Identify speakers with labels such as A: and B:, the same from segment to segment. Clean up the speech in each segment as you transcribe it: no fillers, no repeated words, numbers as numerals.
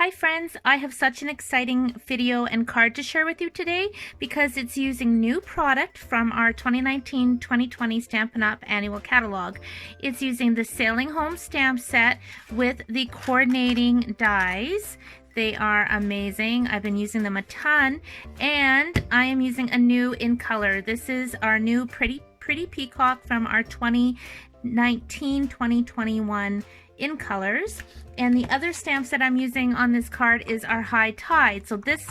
A: Hi friends, I have such an exciting video and card to share with you today because it's using new product from our 2019-2020 Stampin' Up! Annual Catalog. It's using the Sailing Home stamp set with the coordinating dies. They are amazing. I've been using them a ton, and I am using a new in color. This is our new Pretty Peacock from our 2019-2021 in colors. And the other stamp set I'm using on this card is our High Tide. So this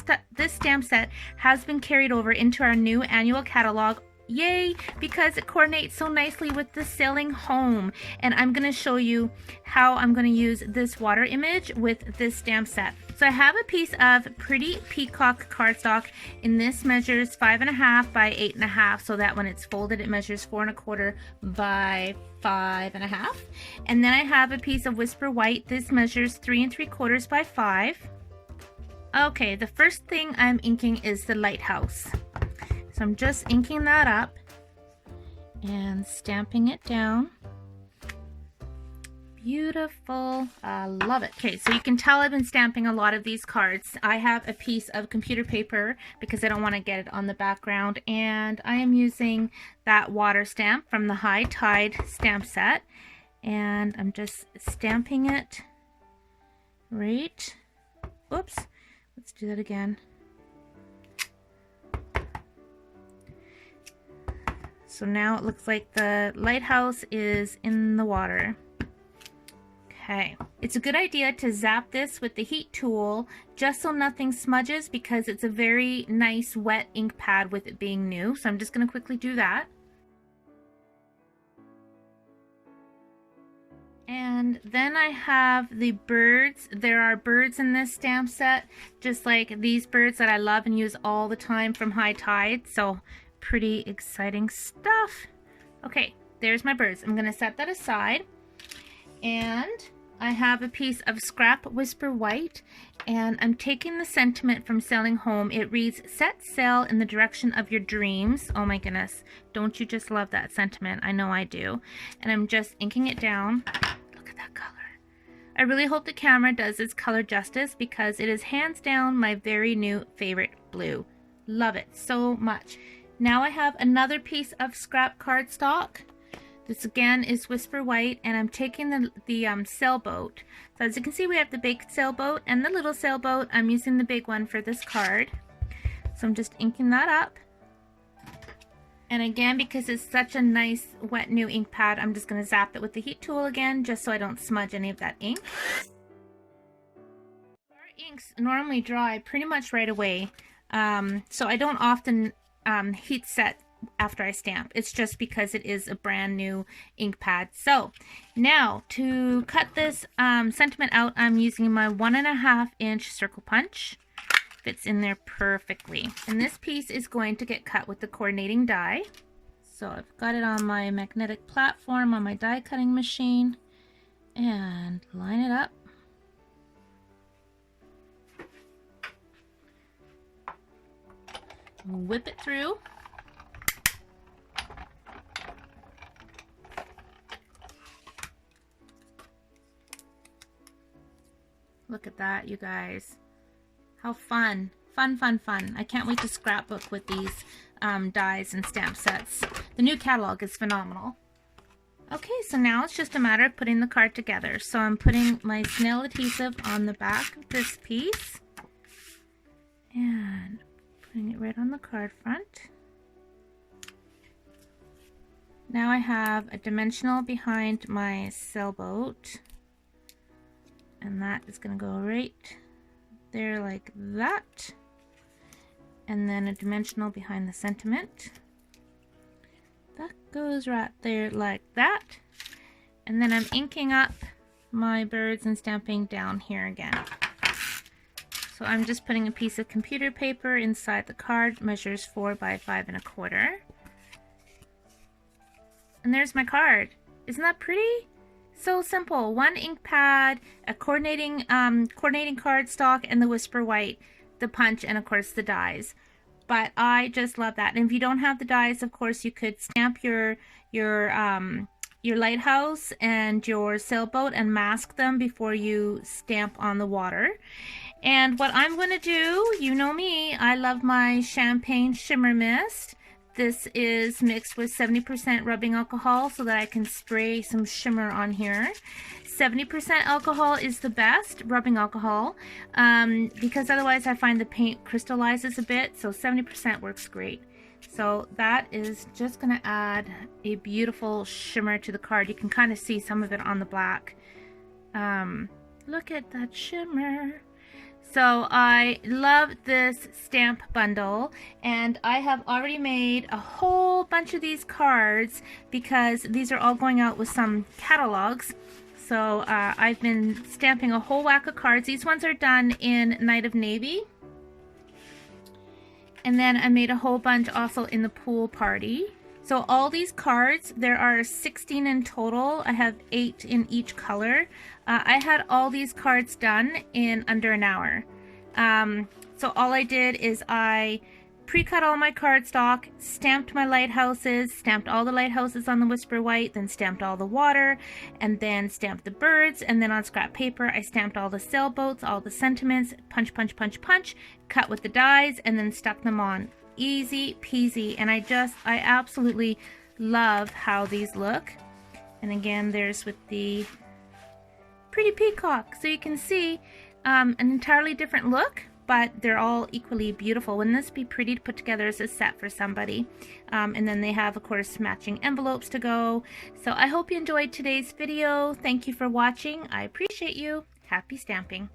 A: stamp set has been carried over into our new annual catalog. Yay, because it coordinates so nicely with the Sailing Home. And I'm going to show you how I'm going to use this water image with this stamp set. So I have a piece of Pretty Peacock cardstock, and this measures 5.5 by 8.5, so that when it's folded it measures 4.25 by 5.5. And then I have a piece of Whisper White. This measures 3.75 by 5. Okay, the first thing I'm inking is the lighthouse. So I'm just inking that up and stamping it down. Beautiful. I love it. Okay, so you can tell I've been stamping a lot of these cards. I have a piece of computer paper because I don't want to get it on the background, and I am using that water stamp from the High Tide stamp set, and I'm just stamping it right. Oops, let's do that again. So now it looks like the lighthouse is in the water. Okay. It's a good idea to zap this with the heat tool just so nothing smudges, because it's a very nice wet ink pad with it being new. So I'm just going to quickly do that. And then I have the birds. There are birds in this stamp set, just like these birds that I love and use all the time from High Tide. So pretty exciting stuff. Okay, there's my birds. I'm going to set that aside. And I have a piece of scrap Whisper White, and I'm taking the sentiment from Sailing Home. It reads, "Set sail in the direction of your dreams." Oh my goodness, don't you just love that sentiment? I know I do. And I'm just inking it down. Look at that color. I really hope the camera does its color justice, because it is hands down my very new favorite blue. Love it so much. Now I have another piece of scrap cardstock. This again is Whisper White, and I'm taking the sailboat. So as you can see, we have the big sailboat and the little sailboat. I'm using the big one for this card. So I'm just inking that up. And again, because it's such a nice wet new ink pad, I'm just going to zap it with the heat tool again, just so I don't smudge any of that ink. Our inks normally dry pretty much right away, so I don't often heat set after I stamp. It's just because it is a brand new ink pad. So now to cut this sentiment out, I'm using my 1.5 inch circle punch. Fits in there perfectly. And this piece is going to get cut with the coordinating die. So I've got it on my magnetic platform on my die cutting machine, and line it up. Whip it through. Look at that, you guys. How fun. Fun, fun, fun. I can't wait to scrapbook with these dies and stamp sets. The new catalog is phenomenal. Okay, so now it's just a matter of putting the card together. So I'm putting my snail adhesive on the back of this piece, and putting it right on the card front. Now I have a dimensional behind my sailboat, and that is going to go right there like that, and then a dimensional behind the sentiment. That goes right there like that, and then I'm inking up my birds and stamping down here again. So I'm just putting a piece of computer paper inside the card, measures 4 by 5.25. And there's my card. Isn't that pretty? So simple. One ink pad, a coordinating cardstock, and the Whisper White, the punch, and of course the dies. But I just love that. And if you don't have the dies, of course you could stamp your your lighthouse and your sailboat and mask them before you stamp on the water. And what I'm going to do, you know me, I love my champagne shimmer mist. This is mixed with 70% rubbing alcohol so that I can spray some shimmer on here. 70% alcohol is the best, rubbing alcohol, because otherwise I find the paint crystallizes a bit, so 70% works great. So that is just going to add a beautiful shimmer to the card. You can kind of see some of it on the black. Look at that shimmer. So I love this stamp bundle, and I have already made a whole bunch of these cards because these are all going out with some catalogs. So I've been stamping a whole whack of cards. These ones are done in Night of Navy. And then I made a whole bunch also in the pool party. So all these cards, there are 16 in total. I have 8 in each color. I had all these cards done in under an hour. So all I did is I pre-cut all my cardstock, stamped my lighthouses, stamped all the lighthouses on the Whisper White, then stamped all the water, and then stamped the birds, and then on scrap paper I stamped all the sailboats, all the sentiments, punch, punch, punch, punch, cut with the dies, and then stuck them on. Easy peasy, and I absolutely love how these look. And again, there's with the pretty peacock, so you can see an entirely different look, but they're all equally beautiful. Wouldn't this be pretty to put together as a set for somebody? And then they have, of course, matching envelopes to go. So I hope you enjoyed today's video. Thank you for watching. I appreciate you. Happy stamping.